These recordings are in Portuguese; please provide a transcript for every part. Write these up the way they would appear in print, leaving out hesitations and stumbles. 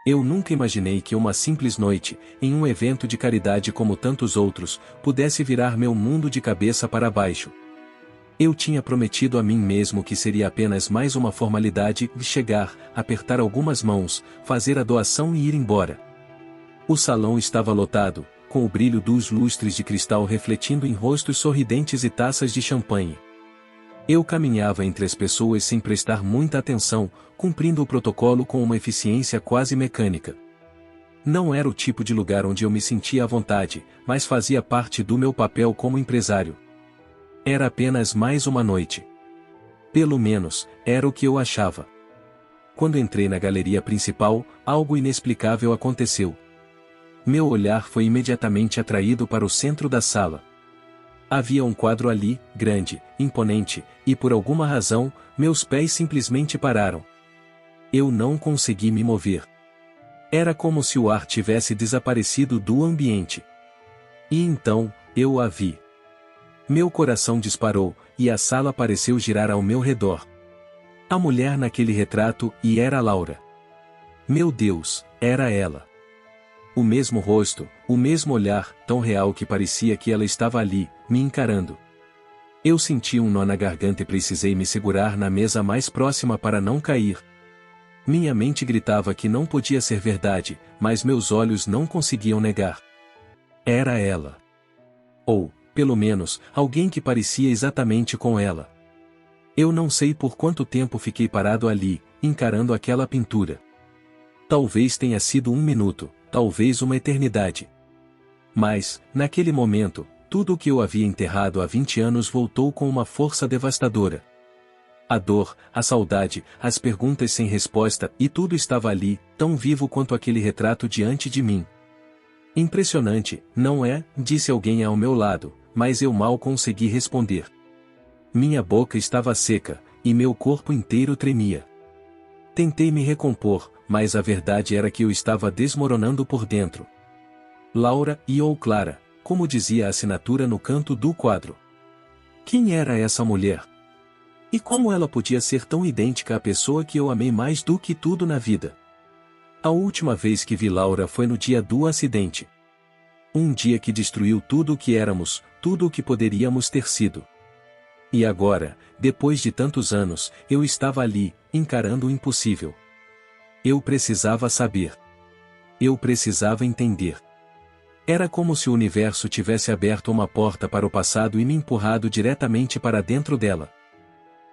Eu nunca imaginei que uma simples noite, em um evento de caridade como tantos outros, pudesse virar meu mundo de cabeça para baixo. Eu tinha prometido a mim mesmo que seria apenas mais uma formalidade de chegar, apertar algumas mãos, fazer a doação e ir embora. O salão estava lotado, com o brilho dos lustres de cristal refletindo em rostos sorridentes e taças de champanhe. Eu caminhava entre as pessoas sem prestar muita atenção, cumprindo o protocolo com uma eficiência quase mecânica. Não era o tipo de lugar onde eu me sentia à vontade, mas fazia parte do meu papel como empresário. Era apenas mais uma noite. Pelo menos, era o que eu achava. Quando entrei na galeria principal, algo inexplicável aconteceu. Meu olhar foi imediatamente atraído para o centro da sala. Havia um quadro ali, grande, imponente, e por alguma razão, meus pés simplesmente pararam. Eu não consegui me mover. Era como se o ar tivesse desaparecido do ambiente. E então, eu a vi. Meu coração disparou, e a sala pareceu girar ao meu redor. A mulher naquele retrato, e era Laura. Meu Deus, era ela. O mesmo rosto, o mesmo olhar, tão real que parecia que ela estava ali, me encarando. Eu senti um nó na garganta e precisei me segurar na mesa mais próxima para não cair. Minha mente gritava que não podia ser verdade, mas meus olhos não conseguiam negar. Era ela. Ou, pelo menos, alguém que parecia exatamente com ela. Eu não sei por quanto tempo fiquei parado ali, encarando aquela pintura. Talvez tenha sido 1 minuto. Talvez uma eternidade. Mas, naquele momento, tudo o que eu havia enterrado há 20 anos voltou com uma força devastadora. A dor, a saudade, as perguntas sem resposta, e tudo estava ali, tão vivo quanto aquele retrato diante de mim. Impressionante, não é? Disse alguém ao meu lado, mas eu mal consegui responder. Minha boca estava seca, e meu corpo inteiro tremia. Tentei me recompor, mas a verdade era que eu estava desmoronando por dentro. Laura ou Clara, como dizia a assinatura no canto do quadro. Quem era essa mulher? E como ela podia ser tão idêntica à pessoa que eu amei mais do que tudo na vida? A última vez que vi Laura foi no dia do acidente. Um dia que destruiu tudo o que éramos, tudo o que poderíamos ter sido. E agora, depois de tantos anos, eu estava ali, encarando o impossível. Eu precisava saber. Eu precisava entender. Era como se o universo tivesse aberto uma porta para o passado e me empurrado diretamente para dentro dela.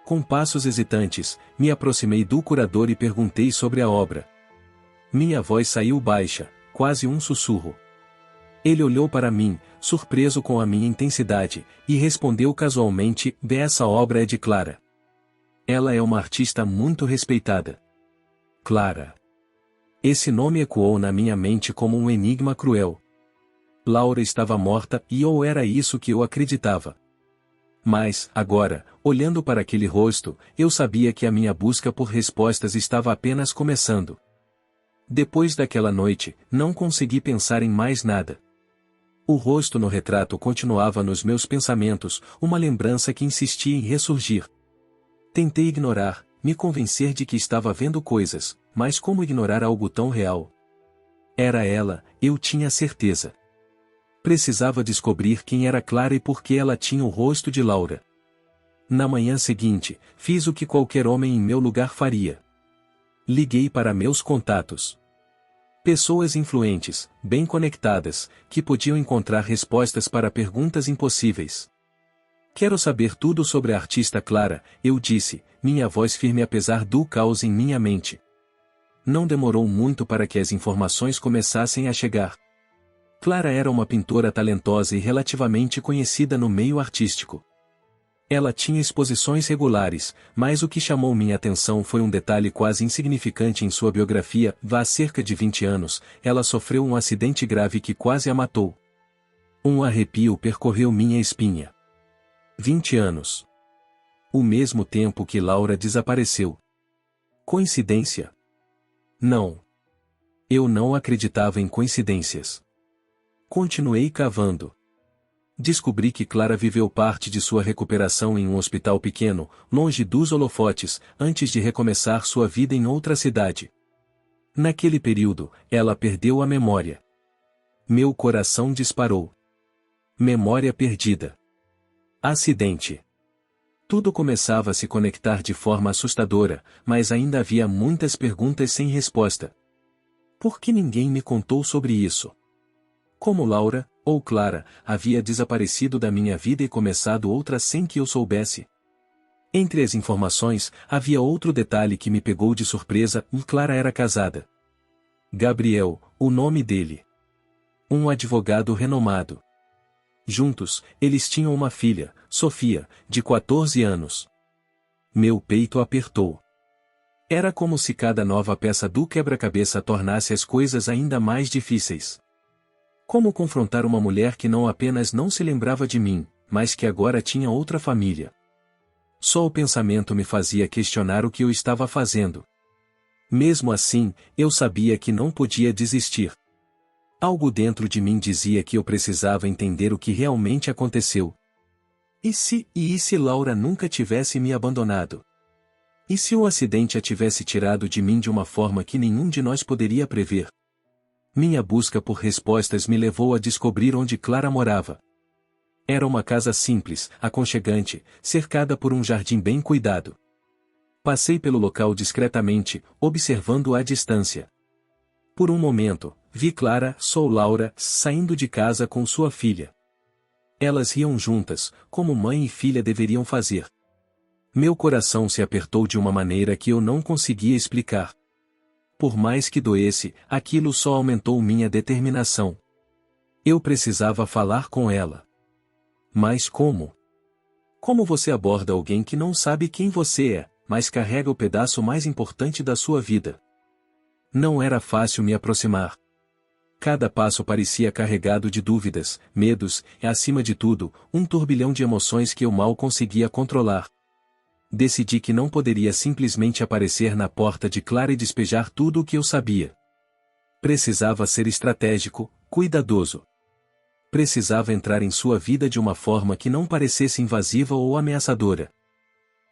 Com passos hesitantes, me aproximei do curador e perguntei sobre a obra. Minha voz saiu baixa, quase um sussurro. Ele olhou para mim, surpreso com a minha intensidade, e respondeu casualmente: essa obra é de Clara. Ela é uma artista muito respeitada. Clara. Esse nome ecoou na minha mente como um enigma cruel. Laura estava morta, ou era isso que eu acreditava. Mas, agora, olhando para aquele rosto, eu sabia que a minha busca por respostas estava apenas começando. Depois daquela noite, não consegui pensar em mais nada. O rosto no retrato continuava nos meus pensamentos, uma lembrança que insistia em ressurgir. Tentei ignorar, me convencer de que estava vendo coisas, mas como ignorar algo tão real? Era ela, eu tinha certeza. Precisava descobrir quem era Clara e por que ela tinha o rosto de Laura. Na manhã seguinte, fiz o que qualquer homem em meu lugar faria. Liguei para meus contatos. Pessoas influentes, bem conectadas, que podiam encontrar respostas para perguntas impossíveis. Quero saber tudo sobre a artista Clara, eu disse, minha voz firme apesar do caos em minha mente. Não demorou muito para que as informações começassem a chegar. Clara era uma pintora talentosa e relativamente conhecida no meio artístico. Ela tinha exposições regulares, mas o que chamou minha atenção foi um detalhe quase insignificante em sua biografia. Há cerca de 20 anos, ela sofreu um acidente grave que quase a matou. Um arrepio percorreu minha espinha. 20 anos. O mesmo tempo que Laura desapareceu. Coincidência? Não. Eu não acreditava em coincidências. Continuei cavando. Descobri que Clara viveu parte de sua recuperação em um hospital pequeno, longe dos holofotes, antes de recomeçar sua vida em outra cidade. Naquele período, ela perdeu a memória. Meu coração disparou. Memória perdida. Acidente. Tudo começava a se conectar de forma assustadora, mas ainda havia muitas perguntas sem resposta. Por que ninguém me contou sobre isso? Como Laura, ou Clara, havia desaparecido da minha vida e começado outra sem que eu soubesse? Entre as informações, havia outro detalhe que me pegou de surpresa: Clara era casada. Gabriel, o nome dele. Um advogado renomado. Juntos, eles tinham uma filha, Sofia, de 14 anos. Meu peito apertou. Era como se cada nova peça do quebra-cabeça tornasse as coisas ainda mais difíceis. Como confrontar uma mulher que não apenas não se lembrava de mim, mas que agora tinha outra família? Só o pensamento me fazia questionar o que eu estava fazendo. Mesmo assim, eu sabia que não podia desistir. Algo dentro de mim dizia que eu precisava entender o que realmente aconteceu. E se Laura nunca tivesse me abandonado? E se o acidente a tivesse tirado de mim de uma forma que nenhum de nós poderia prever? Minha busca por respostas me levou a descobrir onde Clara morava. Era uma casa simples, aconchegante, cercada por um jardim bem cuidado. Passei pelo local discretamente, observando à distância. Por um momento, vi Clara, Laura, saindo de casa com sua filha. Elas riam juntas, como mãe e filha deveriam fazer. Meu coração se apertou de uma maneira que eu não conseguia explicar. Por mais que doesse, aquilo só aumentou minha determinação. Eu precisava falar com ela. Mas como? Como você aborda alguém que não sabe quem você é, mas carrega o pedaço mais importante da sua vida? Não era fácil me aproximar. Cada passo parecia carregado de dúvidas, medos e, acima de tudo, um turbilhão de emoções que eu mal conseguia controlar. Decidi que não poderia simplesmente aparecer na porta de Clara e despejar tudo o que eu sabia. Precisava ser estratégico, cuidadoso. Precisava entrar em sua vida de uma forma que não parecesse invasiva ou ameaçadora.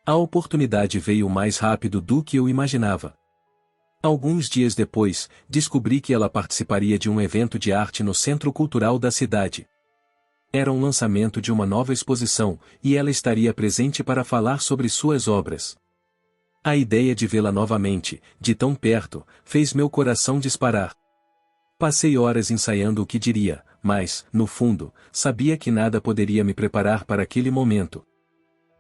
A oportunidade veio mais rápido do que eu imaginava. Alguns dias depois, descobri que ela participaria de um evento de arte no Centro Cultural da cidade. Era um lançamento de uma nova exposição, e ela estaria presente para falar sobre suas obras. A ideia de vê-la novamente, de tão perto, fez meu coração disparar. Passei horas ensaiando o que diria, mas, no fundo, sabia que nada poderia me preparar para aquele momento.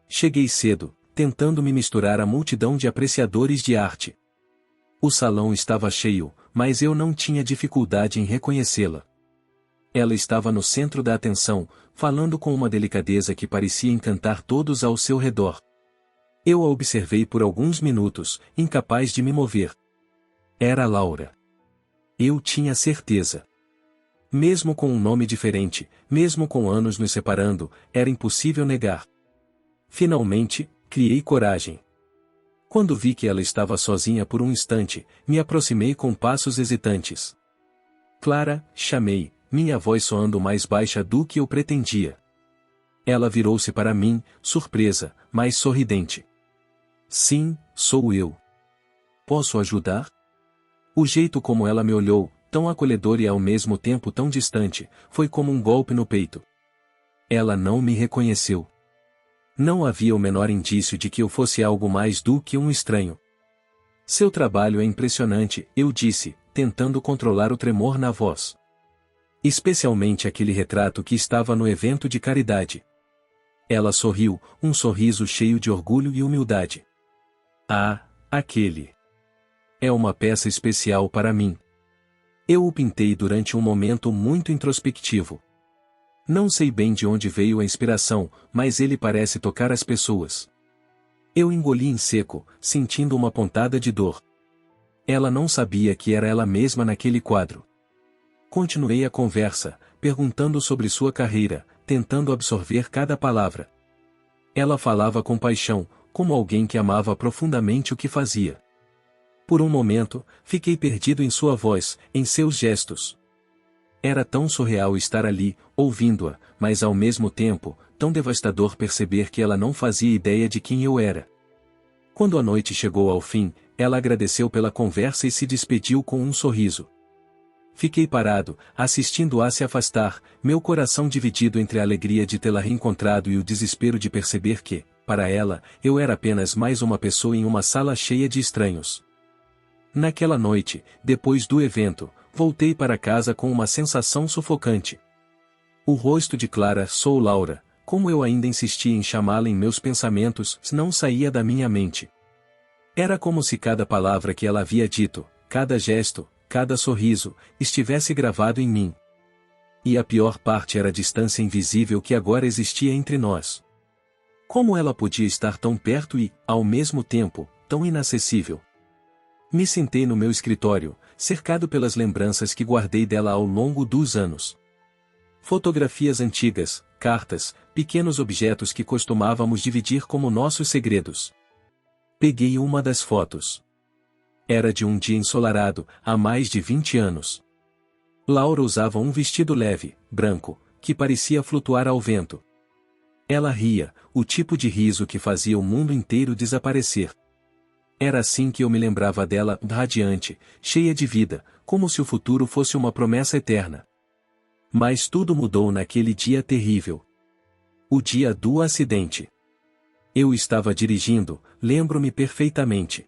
Cheguei cedo, tentando me misturar à multidão de apreciadores de arte. O salão estava cheio, mas eu não tinha dificuldade em reconhecê-la. Ela estava no centro da atenção, falando com uma delicadeza que parecia encantar todos ao seu redor. Eu a observei por alguns minutos, incapaz de me mover. Era Laura. Eu tinha certeza. Mesmo com um nome diferente, mesmo com anos nos separando, era impossível negar. Finalmente, criei coragem. Quando vi que ela estava sozinha por um instante, me aproximei com passos hesitantes. Clara, chamei, minha voz soando mais baixa do que eu pretendia. Ela virou-se para mim, surpresa, mas sorridente. Sim, sou eu. Posso ajudar? O jeito como ela me olhou, tão acolhedor e ao mesmo tempo tão distante, foi como um golpe no peito. Ela não me reconheceu. Não havia o menor indício de que eu fosse algo mais do que um estranho. Seu trabalho é impressionante, eu disse, tentando controlar o tremor na voz. Especialmente aquele retrato que estava no evento de caridade. Ela sorriu, um sorriso cheio de orgulho e humildade. Ah, aquele. É uma peça especial para mim. Eu o pintei durante um momento muito introspectivo. Não sei bem de onde veio a inspiração, mas ele parece tocar as pessoas. Eu engoli em seco, sentindo uma pontada de dor. Ela não sabia que era ela mesma naquele quadro. Continuei a conversa, perguntando sobre sua carreira, tentando absorver cada palavra. Ela falava com paixão, como alguém que amava profundamente o que fazia. Por um momento, fiquei perdido em sua voz, em seus gestos. Era tão surreal estar ali, ouvindo-a, mas ao mesmo tempo, tão devastador perceber que ela não fazia ideia de quem eu era. Quando a noite chegou ao fim, ela agradeceu pela conversa e se despediu com um sorriso. Fiquei parado, assistindo-a se afastar, meu coração dividido entre a alegria de tê-la reencontrado e o desespero de perceber que, para ela, eu era apenas mais uma pessoa em uma sala cheia de estranhos. Naquela noite, depois do evento, voltei para casa com uma sensação sufocante. O rosto de Clara, sou Laura, como eu ainda insistia em chamá-la em meus pensamentos, não saía da minha mente. Era como se cada palavra que ela havia dito, cada gesto, cada sorriso, estivesse gravado em mim. E a pior parte era a distância invisível que agora existia entre nós. Como ela podia estar tão perto e, ao mesmo tempo, tão inacessível? Me sentei no meu escritório, cercado pelas lembranças que guardei dela ao longo dos anos. Fotografias antigas, cartas, pequenos objetos que costumávamos dividir como nossos segredos. Peguei uma das fotos. Era de um dia ensolarado, há mais de 20 anos. Laura usava um vestido leve, branco, que parecia flutuar ao vento. Ela ria, o tipo de riso que fazia o mundo inteiro desaparecer. Era assim que eu me lembrava dela, radiante, cheia de vida, como se o futuro fosse uma promessa eterna. Mas tudo mudou naquele dia terrível. O dia do acidente. Eu estava dirigindo, lembro-me perfeitamente.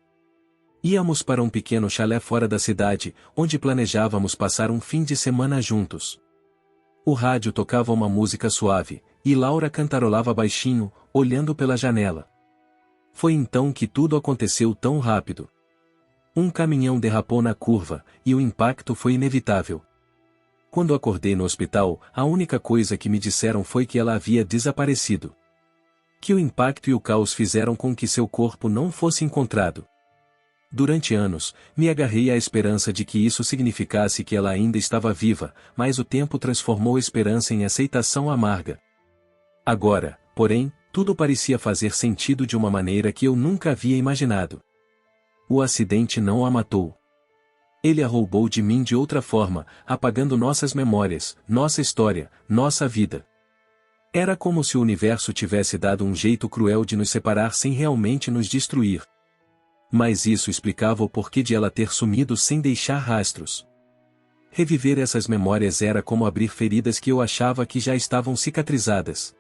Íamos para um pequeno chalé fora da cidade, onde planejávamos passar um fim de semana juntos. O rádio tocava uma música suave, e Laura cantarolava baixinho, olhando pela janela. Foi então que tudo aconteceu tão rápido. Um caminhão derrapou na curva, e o impacto foi inevitável. Quando acordei no hospital, a única coisa que me disseram foi que ela havia desaparecido. Que o impacto e o caos fizeram com que seu corpo não fosse encontrado. Durante anos, me agarrei à esperança de que isso significasse que ela ainda estava viva, mas o tempo transformou a esperança em aceitação amarga. Agora, porém, tudo parecia fazer sentido de uma maneira que eu nunca havia imaginado. O acidente não a matou. Ele a roubou de mim de outra forma, apagando nossas memórias, nossa história, nossa vida. Era como se o universo tivesse dado um jeito cruel de nos separar sem realmente nos destruir. Mas isso explicava o porquê de ela ter sumido sem deixar rastros. Reviver essas memórias era como abrir feridas que eu achava que já estavam cicatrizadas.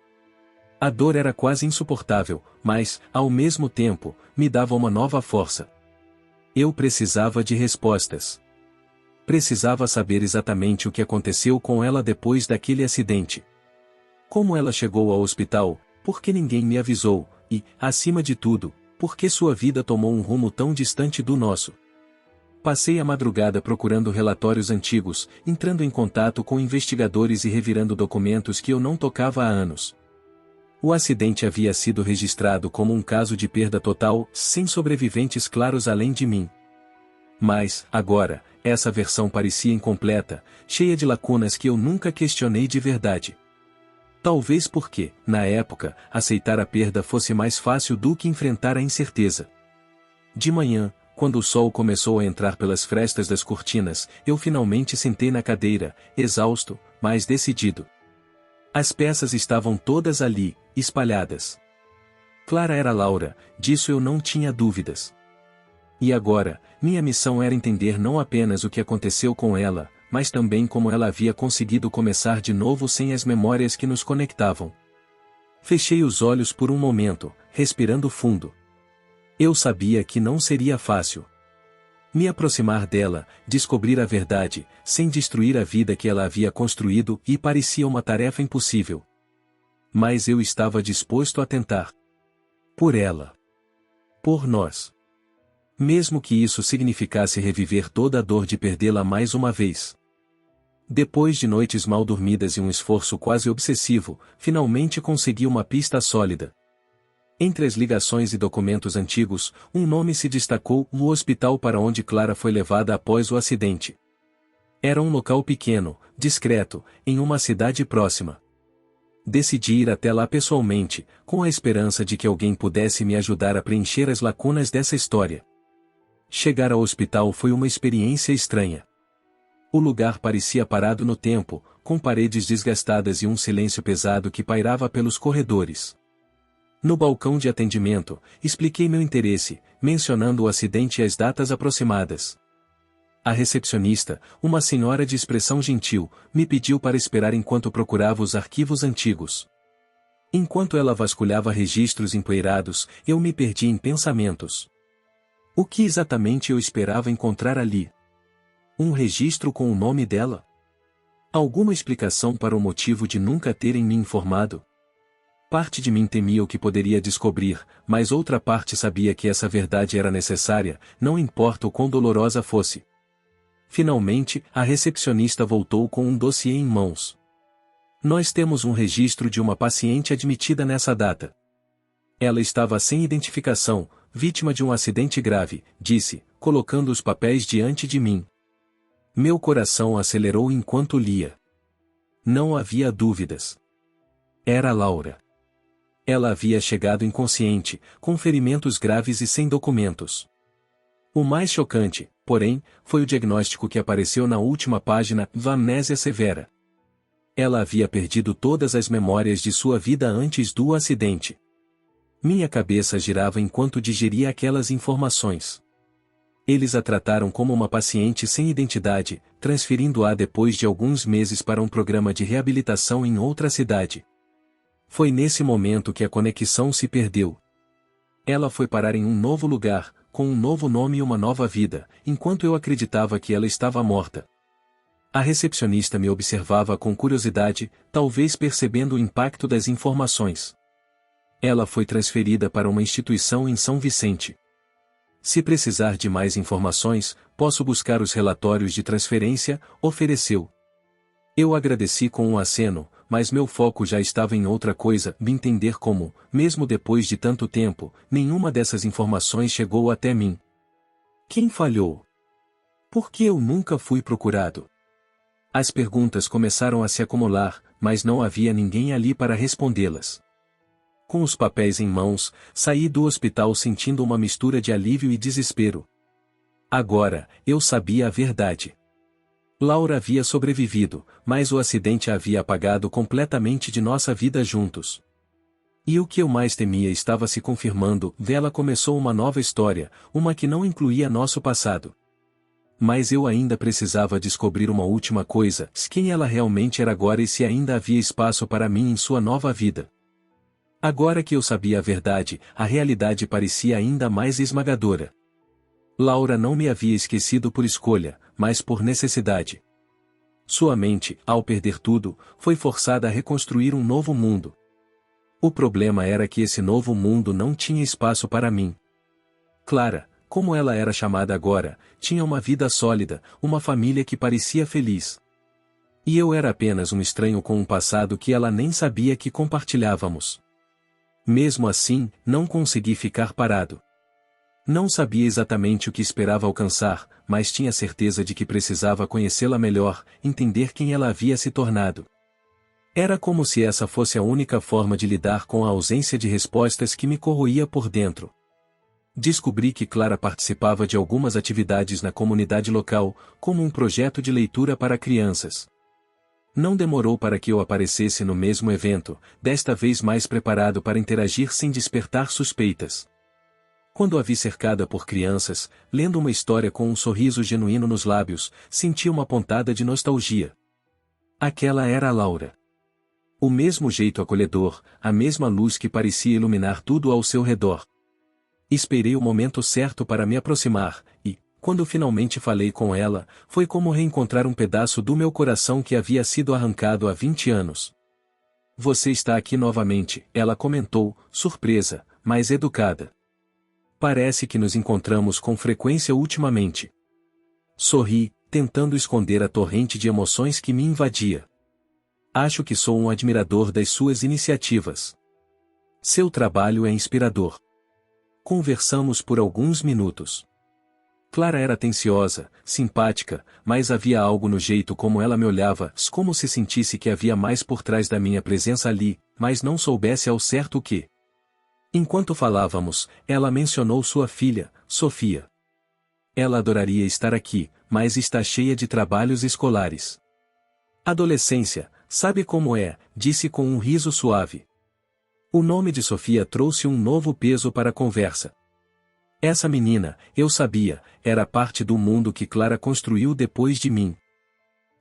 A dor era quase insuportável, mas, ao mesmo tempo, me dava uma nova força. Eu precisava de respostas. Precisava saber exatamente o que aconteceu com ela depois daquele acidente. Como ela chegou ao hospital, por que ninguém me avisou, e, acima de tudo, por que sua vida tomou um rumo tão distante do nosso? Passei a madrugada procurando relatórios antigos, entrando em contato com investigadores e revirando documentos que eu não tocava há anos. O acidente havia sido registrado como um caso de perda total, sem sobreviventes claros além de mim. Mas, agora, essa versão parecia incompleta, cheia de lacunas que eu nunca questionei de verdade. Talvez porque, na época, aceitar a perda fosse mais fácil do que enfrentar a incerteza. De manhã, quando o sol começou a entrar pelas frestas das cortinas, eu finalmente sentei na cadeira, exausto, mas decidido. As peças estavam todas ali, espalhadas. Clara era Laura, disso eu não tinha dúvidas. E agora, minha missão era entender não apenas o que aconteceu com ela, mas também como ela havia conseguido começar de novo sem as memórias que nos conectavam. Fechei os olhos por um momento, respirando fundo. Eu sabia que não seria fácil. Me aproximar dela, descobrir a verdade, sem destruir a vida que ela havia construído, e parecia uma tarefa impossível. Mas eu estava disposto a tentar. Por ela. Por nós. Mesmo que isso significasse reviver toda a dor de perdê-la mais uma vez. Depois de noites mal dormidas e um esforço quase obsessivo, finalmente consegui uma pista sólida. Entre as ligações e documentos antigos, um nome se destacou: o hospital para onde Clara foi levada após o acidente. Era um local pequeno, discreto, em uma cidade próxima. Decidi ir até lá pessoalmente, com a esperança de que alguém pudesse me ajudar a preencher as lacunas dessa história. Chegar ao hospital foi uma experiência estranha. O lugar parecia parado no tempo, com paredes desgastadas e um silêncio pesado que pairava pelos corredores. No balcão de atendimento, expliquei meu interesse, mencionando o acidente e as datas aproximadas. A recepcionista, uma senhora de expressão gentil, me pediu para esperar enquanto procurava os arquivos antigos. Enquanto ela vasculhava registros empoeirados, eu me perdi em pensamentos. O que exatamente eu esperava encontrar ali? Um registro com o nome dela? Alguma explicação para o motivo de nunca terem me informado? Parte de mim temia o que poderia descobrir, mas outra parte sabia que essa verdade era necessária, não importa o quão dolorosa fosse. Finalmente, a recepcionista voltou com um dossiê em mãos. Nós temos um registro de uma paciente admitida nessa data. Ela estava sem identificação, vítima de um acidente grave, disse, colocando os papéis diante de mim. Meu coração acelerou enquanto lia. Não havia dúvidas. Era Laura. Ela havia chegado inconsciente, com ferimentos graves e sem documentos. O mais chocante, porém, foi o diagnóstico que apareceu na última página: amnésia severa. Ela havia perdido todas as memórias de sua vida antes do acidente. Minha cabeça girava enquanto digeria aquelas informações. Eles a trataram como uma paciente sem identidade, transferindo-a depois de alguns meses para um programa de reabilitação em outra cidade. Foi nesse momento que a conexão se perdeu. Ela foi parar em um novo lugar, com um novo nome e uma nova vida, enquanto eu acreditava que ela estava morta. A recepcionista me observava com curiosidade, talvez percebendo o impacto das informações. Ela foi transferida para uma instituição em São Vicente. Se precisar de mais informações, posso buscar os relatórios de transferência, ofereceu. Eu agradeci com um aceno, mas meu foco já estava em outra coisa: me entender como, mesmo depois de tanto tempo, nenhuma dessas informações chegou até mim. Quem falhou? Por que eu nunca fui procurado? As perguntas começaram a se acumular, mas não havia ninguém ali para respondê-las. Com os papéis em mãos, saí do hospital sentindo uma mistura de alívio e desespero. Agora, eu sabia a verdade. Laura havia sobrevivido, mas o acidente a havia apagado completamente de nossa vida juntos. E o que eu mais temia estava se confirmando: dela começou uma nova história, uma que não incluía nosso passado. Mas eu ainda precisava descobrir uma última coisa: quem ela realmente era agora e se ainda havia espaço para mim em sua nova vida. Agora que eu sabia a verdade, a realidade parecia ainda mais esmagadora. Laura não me havia esquecido por escolha, mas por necessidade. Sua mente, ao perder tudo, foi forçada a reconstruir um novo mundo. O problema era que esse novo mundo não tinha espaço para mim. Clara, como ela era chamada agora, tinha uma vida sólida, uma família que parecia feliz. E eu era apenas um estranho com um passado que ela nem sabia que compartilhávamos. Mesmo assim, não consegui ficar parado. Não sabia exatamente o que esperava alcançar, mas tinha certeza de que precisava conhecê-la melhor, entender quem ela havia se tornado. Era como se essa fosse a única forma de lidar com a ausência de respostas que me corroía por dentro. Descobri que Clara participava de algumas atividades na comunidade local, como um projeto de leitura para crianças. Não demorou para que eu aparecesse no mesmo evento, desta vez mais preparado para interagir sem despertar suspeitas. Quando a vi cercada por crianças, lendo uma história com um sorriso genuíno nos lábios, senti uma pontada de nostalgia. Aquela era a Laura. O mesmo jeito acolhedor, a mesma luz que parecia iluminar tudo ao seu redor. Esperei o momento certo para me aproximar, e, quando finalmente falei com ela, foi como reencontrar um pedaço do meu coração que havia sido arrancado há 20 anos. Você está aqui novamente, ela comentou, surpresa, mas educada. Parece que nos encontramos com frequência ultimamente. Sorri, tentando esconder a torrente de emoções que me invadia. Acho que sou um admirador das suas iniciativas. Seu trabalho é inspirador. Conversamos por alguns minutos. Clara era atenciosa, simpática, mas havia algo no jeito como ela me olhava, como se sentisse que havia mais por trás da minha presença ali, mas não soubesse ao certo o que. Enquanto falávamos, ela mencionou sua filha, Sofia. Ela adoraria estar aqui, mas está cheia de trabalhos escolares. Adolescência, sabe como é, disse com um riso suave. O nome de Sofia trouxe um novo peso para a conversa. Essa menina, eu sabia, era parte do mundo que Clara construiu depois de mim.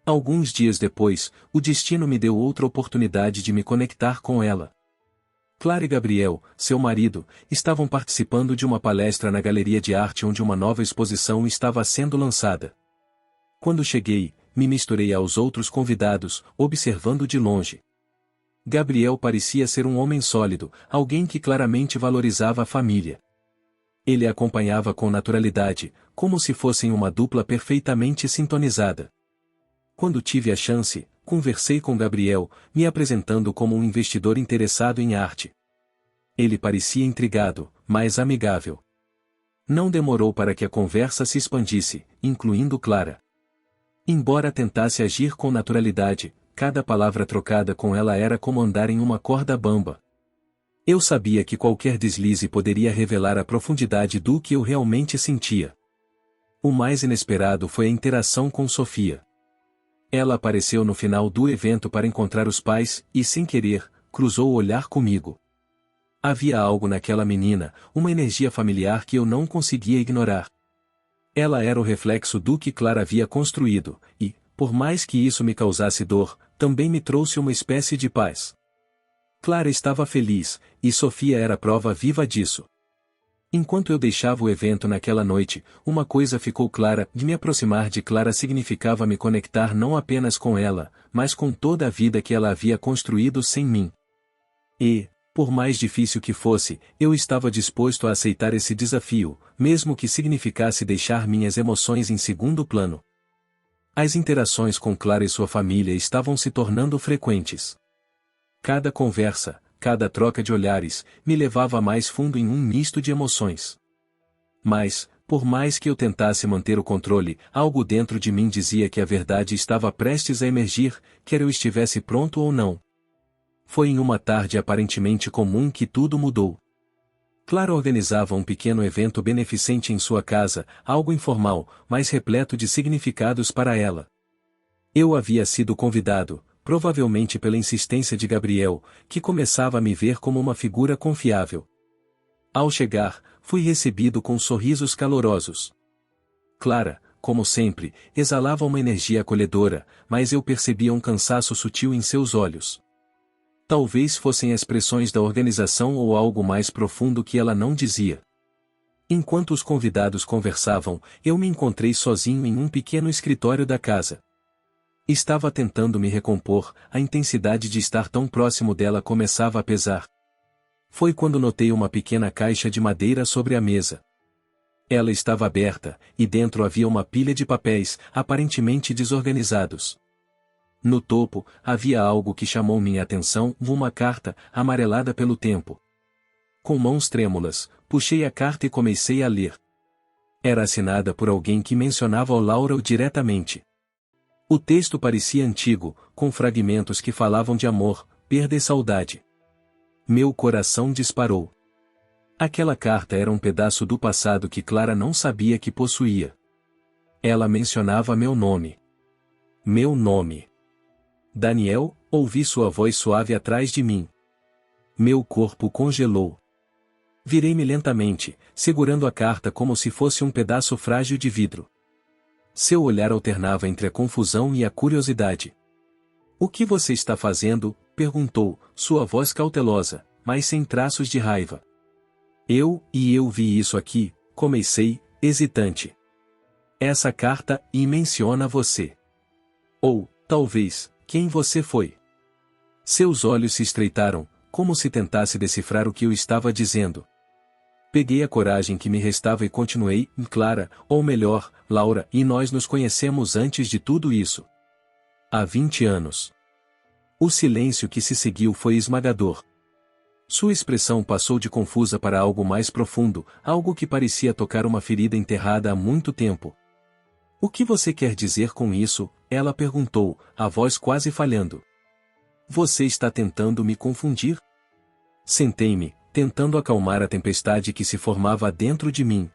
Alguns dias depois, o destino me deu outra oportunidade de me conectar com ela. Clara e Gabriel, seu marido, estavam participando de uma palestra na galeria de arte onde uma nova exposição estava sendo lançada. Quando cheguei, me misturei aos outros convidados, observando de longe. Gabriel parecia ser um homem sólido, alguém que claramente valorizava a família. Ele a acompanhava com naturalidade, como se fossem uma dupla perfeitamente sintonizada. Quando tive a chance, conversei com Gabriel, me apresentando como um investidor interessado em arte. Ele parecia intrigado, mas amigável. Não demorou para que a conversa se expandisse, incluindo Clara. Embora tentasse agir com naturalidade, cada palavra trocada com ela era como andar em uma corda bamba. Eu sabia que qualquer deslize poderia revelar a profundidade do que eu realmente sentia. O mais inesperado foi a interação com Sofia. Ela apareceu no final do evento para encontrar os pais, e sem querer, cruzou o olhar comigo. Havia algo naquela menina, uma energia familiar que eu não conseguia ignorar. Ela era o reflexo do que Clara havia construído, e, por mais que isso me causasse dor, também me trouxe uma espécie de paz. Clara estava feliz, e Sofia era a prova viva disso. Enquanto eu deixava o evento naquela noite, uma coisa ficou clara: de me aproximar de Clara significava me conectar não apenas com ela, mas com toda a vida que ela havia construído sem mim. E, por mais difícil que fosse, eu estava disposto a aceitar esse desafio, mesmo que significasse deixar minhas emoções em segundo plano. As interações com Clara e sua família estavam se tornando frequentes. Cada conversa, cada troca de olhares, me levava mais fundo em um misto de emoções. Mas, por mais que eu tentasse manter o controle, algo dentro de mim dizia que a verdade estava prestes a emergir, quer eu estivesse pronto ou não. Foi em uma tarde aparentemente comum que tudo mudou. Clara organizava um pequeno evento beneficente em sua casa, algo informal, mas repleto de significados para ela. Eu havia sido convidado, provavelmente pela insistência de Gabriel, que começava a me ver como uma figura confiável. Ao chegar, fui recebido com sorrisos calorosos. Clara, como sempre, exalava uma energia acolhedora, mas eu percebia um cansaço sutil em seus olhos. Talvez fossem expressões da organização ou algo mais profundo que ela não dizia. Enquanto os convidados conversavam, eu me encontrei sozinho em um pequeno escritório da casa. Estava tentando me recompor, a intensidade de estar tão próximo dela começava a pesar. Foi quando notei uma pequena caixa de madeira sobre a mesa. Ela estava aberta, e dentro havia uma pilha de papéis, aparentemente desorganizados. No topo, havia algo que chamou minha atenção: uma carta, amarelada pelo tempo. Com mãos trêmulas, puxei a carta e comecei a ler. Era assinada por alguém que mencionava o Laura diretamente. O texto parecia antigo, com fragmentos que falavam de amor, perda e saudade. Meu coração disparou. Aquela carta era um pedaço do passado que Clara não sabia que possuía. Ela mencionava meu nome. Meu nome. Daniel, ouvi sua voz suave atrás de mim. Meu corpo congelou. Virei-me lentamente, segurando a carta como se fosse um pedaço frágil de vidro. Seu olhar alternava entre a confusão e a curiosidade. "O que você está fazendo?", perguntou, sua voz cautelosa, mas sem traços de raiva. Eu vi isso aqui", comecei, hesitante. "Essa carta menciona você. Ou, talvez, quem você foi." Seus olhos se estreitaram, como se tentasse decifrar o que eu estava dizendo. Peguei a coragem que me restava e continuei: "Clara, ou melhor, Laura, e nós nos conhecemos antes de tudo isso. Há 20 anos." O silêncio que se seguiu foi esmagador. Sua expressão passou de confusa para algo mais profundo, algo que parecia tocar uma ferida enterrada há muito tempo. "O que você quer dizer com isso?", ela perguntou, a voz quase falhando. "Você está tentando me confundir?" Sentei-me, tentando acalmar a tempestade que se formava dentro de mim.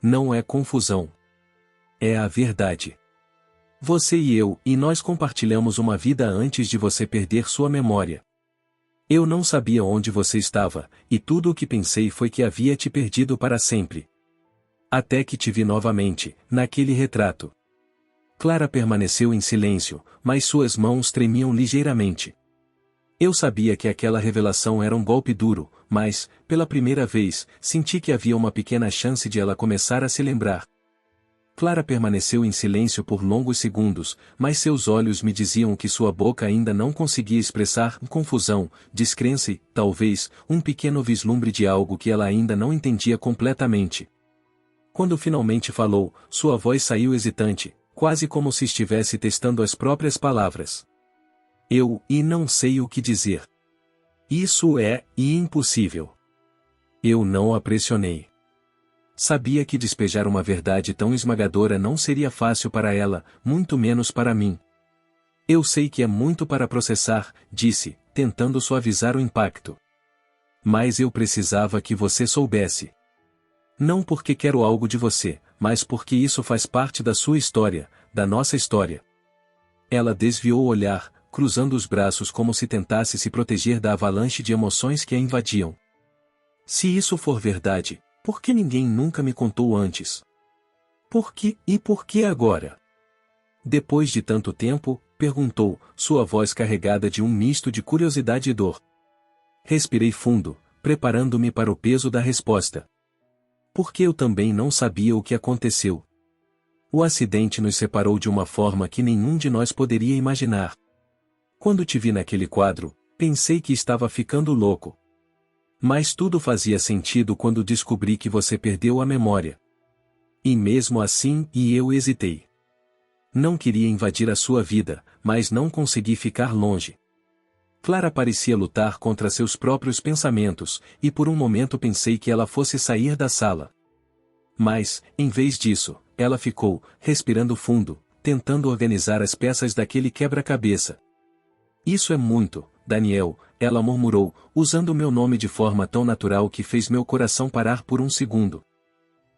"Não é confusão. É a verdade. Você e nós compartilhamos uma vida antes de você perder sua memória. Eu não sabia onde você estava, e tudo o que pensei foi que havia te perdido para sempre. Até que te vi novamente, naquele retrato. Clara permaneceu em silêncio, mas suas mãos tremiam ligeiramente. Eu sabia que aquela revelação era um golpe duro, mas, pela primeira vez, senti que havia uma pequena chance de ela começar a se lembrar. Clara permaneceu em silêncio por longos segundos, mas seus olhos me diziam que sua boca ainda não conseguia expressar confusão, descrença e, talvez, um pequeno vislumbre de algo que ela ainda não entendia completamente. Quando finalmente falou, sua voz saiu hesitante, quase como se estivesse testando as próprias palavras. E não sei o que dizer. Isso é impossível. Eu não a pressionei. Sabia que despejar uma verdade tão esmagadora não seria fácil para ela, muito menos para mim. Eu sei que é muito para processar, disse, tentando suavizar o impacto. Mas eu precisava que você soubesse. Não porque quero algo de você, mas porque isso faz parte da sua história, da nossa história. Ela desviou o olhar, cruzando os braços como se tentasse se proteger da avalanche de emoções que a invadiam. Se isso for verdade, por que ninguém nunca me contou antes? Por que agora? Depois de tanto tempo, perguntou, sua voz carregada de um misto de curiosidade e dor. Respirei fundo, preparando-me para o peso da resposta. Porque eu também não sabia o que aconteceu. O acidente nos separou de uma forma que nenhum de nós poderia imaginar. Quando te vi naquele quadro, pensei que estava ficando louco. Mas tudo fazia sentido quando descobri que você perdeu a memória. E mesmo assim, eu hesitei. Não queria invadir a sua vida, mas não consegui ficar longe. Clara parecia lutar contra seus próprios pensamentos, e por um momento pensei que ela fosse sair da sala. Mas, em vez disso, ela ficou, respirando fundo, tentando organizar as peças daquele quebra-cabeça. Isso é muito, Daniel, ela murmurou, usando meu nome de forma tão natural que fez meu coração parar por um segundo.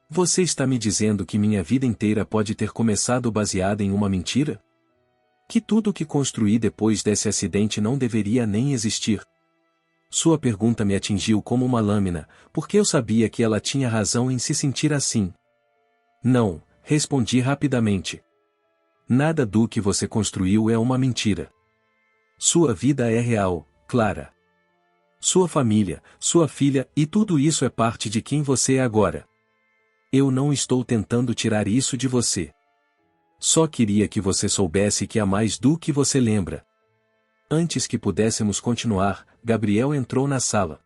Você está me dizendo que minha vida inteira pode ter começado baseada em uma mentira? Que tudo o que construí depois desse acidente não deveria nem existir? Sua pergunta me atingiu como uma lâmina, porque eu sabia que ela tinha razão em se sentir assim. Não, respondi rapidamente. Nada do que você construiu é uma mentira. Sua vida é real, Clara. Sua família, sua filha, e tudo isso é parte de quem você é agora. Eu não estou tentando tirar isso de você. Só queria que você soubesse que há mais do que você lembra. Antes que pudéssemos continuar, Gabriel entrou na sala.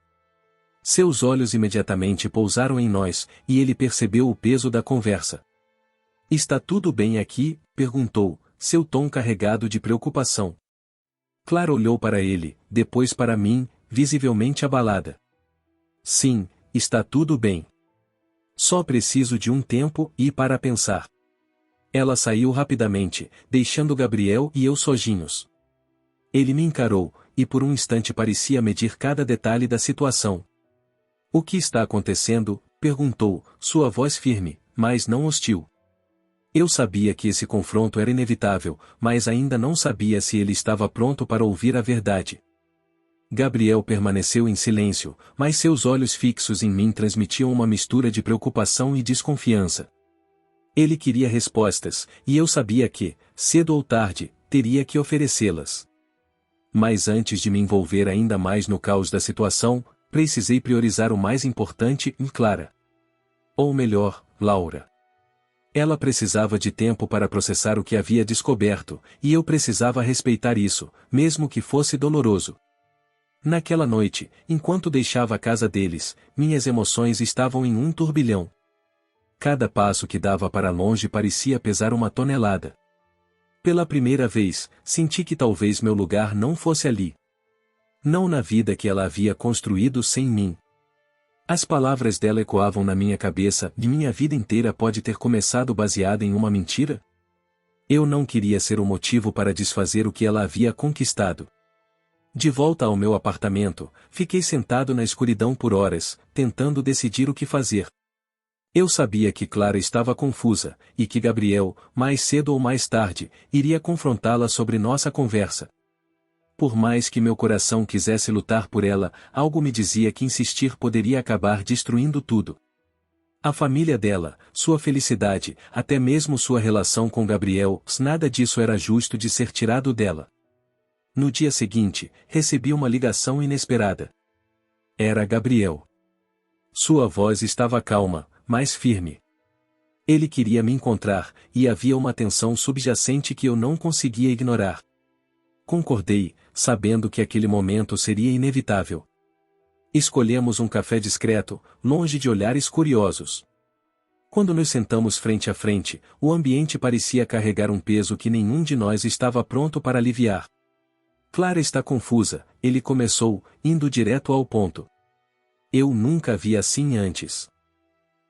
Seus olhos imediatamente pousaram em nós, e ele percebeu o peso da conversa. Está tudo bem aqui? Perguntou, seu tom carregado de preocupação. Clara olhou para ele, depois para mim, visivelmente abalada. Sim, está tudo bem. Só preciso de um tempo para pensar. Ela saiu rapidamente, deixando Gabriel e eu sozinhos. Ele me encarou, e por um instante parecia medir cada detalhe da situação. O que está acontecendo? Perguntou, sua voz firme, mas não hostil. Eu sabia que esse confronto era inevitável, mas ainda não sabia se ele estava pronto para ouvir a verdade. Gabriel permaneceu em silêncio, mas seus olhos fixos em mim transmitiam uma mistura de preocupação e desconfiança. Ele queria respostas, e eu sabia que, cedo ou tarde, teria que oferecê-las. Mas antes de me envolver ainda mais no caos da situação, precisei priorizar o mais importante em Clara. Ou melhor, Laura. Ela precisava de tempo para processar o que havia descoberto, e eu precisava respeitar isso, mesmo que fosse doloroso. Naquela noite, enquanto deixava a casa deles, minhas emoções estavam em um turbilhão. Cada passo que dava para longe parecia pesar uma tonelada. Pela primeira vez, senti que talvez meu lugar não fosse ali. Não na vida que ela havia construído sem mim. As palavras dela ecoavam na minha cabeça, e minha vida inteira pode ter começado baseada em uma mentira? Eu não queria ser o motivo para desfazer o que ela havia conquistado. De volta ao meu apartamento, fiquei sentado na escuridão por horas, tentando decidir o que fazer. Eu sabia que Clara estava confusa, e que Gabriel, mais cedo ou mais tarde, iria confrontá-la sobre nossa conversa. Por mais que meu coração quisesse lutar por ela, algo me dizia que insistir poderia acabar destruindo tudo. A família dela, sua felicidade, até mesmo sua relação com Gabriel, nada disso era justo de ser tirado dela. No dia seguinte, recebi uma ligação inesperada. Era Gabriel. Sua voz estava calma, mas firme. Ele queria me encontrar, e havia uma tensão subjacente que eu não conseguia ignorar. Concordei, sabendo que aquele momento seria inevitável. Escolhemos um café discreto, longe de olhares curiosos. Quando nos sentamos frente a frente, o ambiente parecia carregar um peso que nenhum de nós estava pronto para aliviar. Clara está confusa, ele começou, indo direto ao ponto. Eu nunca a vi assim antes.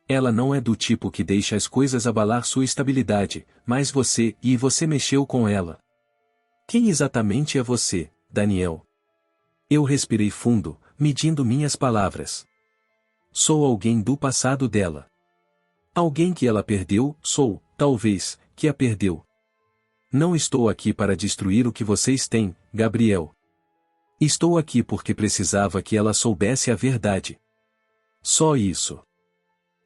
Ela não é do tipo que deixa as coisas abalar sua estabilidade, mas você mexeu com ela. Quem exatamente é você, Daniel? Eu respirei fundo, medindo minhas palavras. Sou alguém do passado dela. Alguém que ela perdeu, talvez, que a perdeu. Não estou aqui para destruir o que vocês têm, Gabriel. Estou aqui porque precisava que ela soubesse a verdade. Só isso.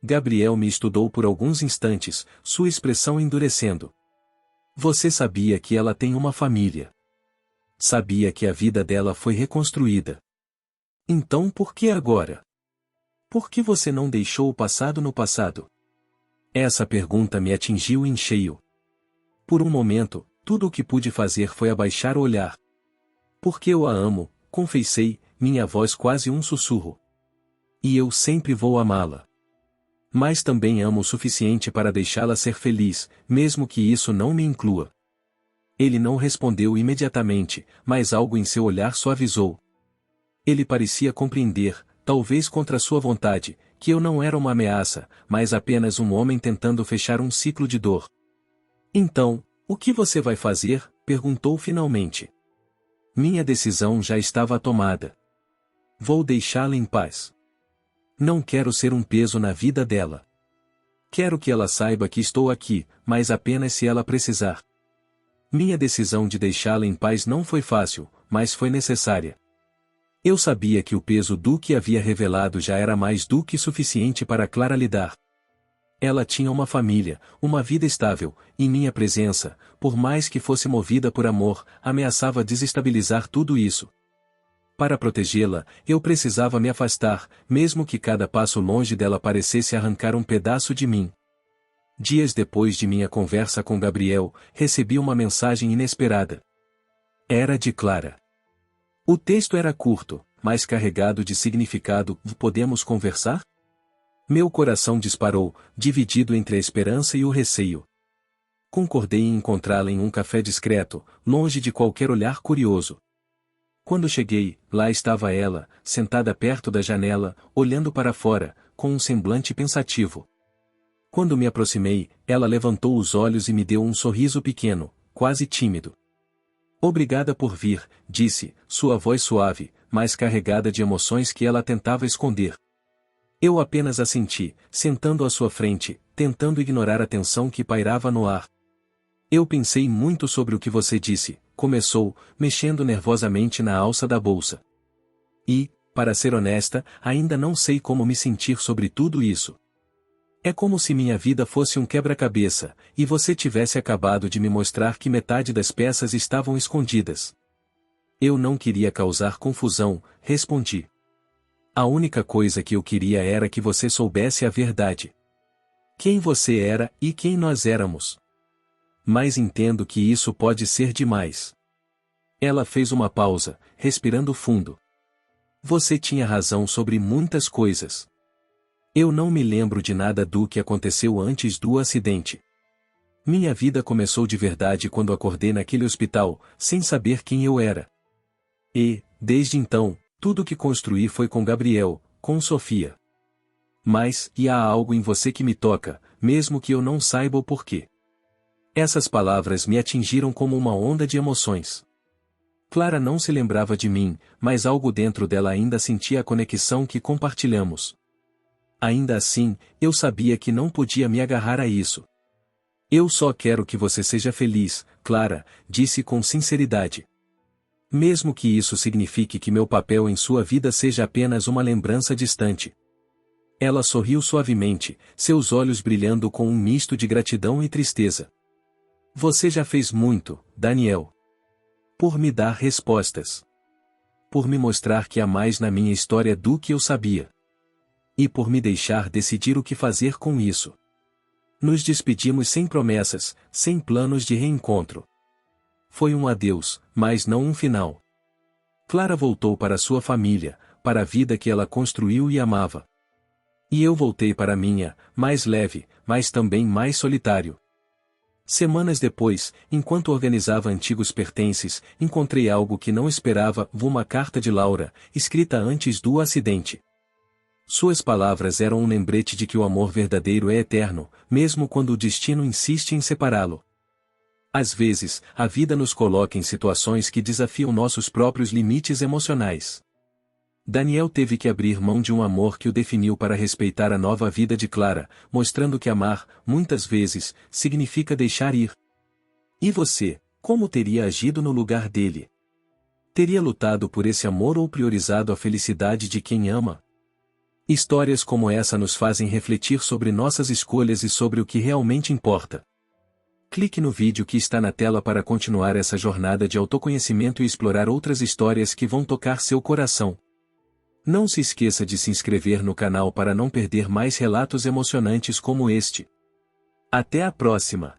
Gabriel me estudou por alguns instantes, sua expressão endurecendo. Você sabia que ela tem uma família. Sabia que a vida dela foi reconstruída. Então por que agora? Por que você não deixou o passado no passado? Essa pergunta me atingiu em cheio. Por um momento, tudo o que pude fazer foi abaixar o olhar. Porque eu a amo, confessei, minha voz quase um sussurro. E eu sempre vou amá-la. Mas também amo o suficiente para deixá-la ser feliz, mesmo que isso não me inclua. Ele não respondeu imediatamente, mas algo em seu olhar suavizou. Ele parecia compreender, talvez contra sua vontade, que eu não era uma ameaça, mas apenas um homem tentando fechar um ciclo de dor. Então, o que você vai fazer? Perguntou finalmente. Minha decisão já estava tomada. Vou deixá-la em paz. Não quero ser um peso na vida dela. Quero que ela saiba que estou aqui, mas apenas se ela precisar. Minha decisão de deixá-la em paz não foi fácil, mas foi necessária. Eu sabia que o peso do que havia revelado já era mais do que suficiente para Clara lidar. Ela tinha uma família, uma vida estável, e minha presença, por mais que fosse movida por amor, ameaçava desestabilizar tudo isso. Para protegê-la, eu precisava me afastar, mesmo que cada passo longe dela parecesse arrancar um pedaço de mim. Dias depois de minha conversa com Gabriel, recebi uma mensagem inesperada. Era de Clara. O texto era curto, mas carregado de significado. Podemos conversar? Meu coração disparou, dividido entre a esperança e o receio. Concordei em encontrá-la em um café discreto, longe de qualquer olhar curioso. Quando cheguei, lá estava ela, sentada perto da janela, olhando para fora, com um semblante pensativo. Quando me aproximei, ela levantou os olhos e me deu um sorriso pequeno, quase tímido. Obrigada por vir, disse, sua voz suave, mas carregada de emoções que ela tentava esconder. Eu apenas assenti, sentando à sua frente, tentando ignorar a tensão que pairava no ar. Eu pensei muito sobre o que você disse, começou, mexendo nervosamente na alça da bolsa. E, para ser honesta, ainda não sei como me sentir sobre tudo isso. É como se minha vida fosse um quebra-cabeça, e você tivesse acabado de me mostrar que metade das peças estavam escondidas. Eu não queria causar confusão, respondi. A única coisa que eu queria era que você soubesse a verdade. Quem você era e quem nós éramos. Mas entendo que isso pode ser demais. Ela fez uma pausa, respirando fundo. Você tinha razão sobre muitas coisas. Eu não me lembro de nada do que aconteceu antes do acidente. Minha vida começou de verdade quando acordei naquele hospital, sem saber quem eu era. E, desde então, tudo que construí foi com Gabriel, com Sofia. Mas, e há algo em você que me toca, mesmo que eu não saiba o porquê. Essas palavras me atingiram como uma onda de emoções. Clara não se lembrava de mim, mas algo dentro dela ainda sentia a conexão que compartilhamos. Ainda assim, eu sabia que não podia me agarrar a isso. Eu só quero que você seja feliz, Clara, disse com sinceridade. Mesmo que isso signifique que meu papel em sua vida seja apenas uma lembrança distante. Ela sorriu suavemente, seus olhos brilhando com um misto de gratidão e tristeza. Você já fez muito, Daniel. Por me dar respostas. Por me mostrar que há mais na minha história do que eu sabia. E por me deixar decidir o que fazer com isso. Nos despedimos sem promessas, sem planos de reencontro. Foi um adeus, mas não um final. Clara voltou para sua família, para a vida que ela construiu e amava. E eu voltei para a minha, mais leve, mas também mais solitário. Semanas depois, enquanto organizava antigos pertences, encontrei algo que não esperava, uma carta de Laura, escrita antes do acidente. Suas palavras eram um lembrete de que o amor verdadeiro é eterno, mesmo quando o destino insiste em separá-lo. Às vezes, a vida nos coloca em situações que desafiam nossos próprios limites emocionais. Daniel teve que abrir mão de um amor que o definiu para respeitar a nova vida de Clara, mostrando que amar, muitas vezes, significa deixar ir. E você, como teria agido no lugar dele? Teria lutado por esse amor ou priorizado a felicidade de quem ama? Histórias como essa nos fazem refletir sobre nossas escolhas e sobre o que realmente importa. Clique no vídeo que está na tela para continuar essa jornada de autoconhecimento e explorar outras histórias que vão tocar seu coração. Não se esqueça de se inscrever no canal para não perder mais relatos emocionantes como este. Até a próxima!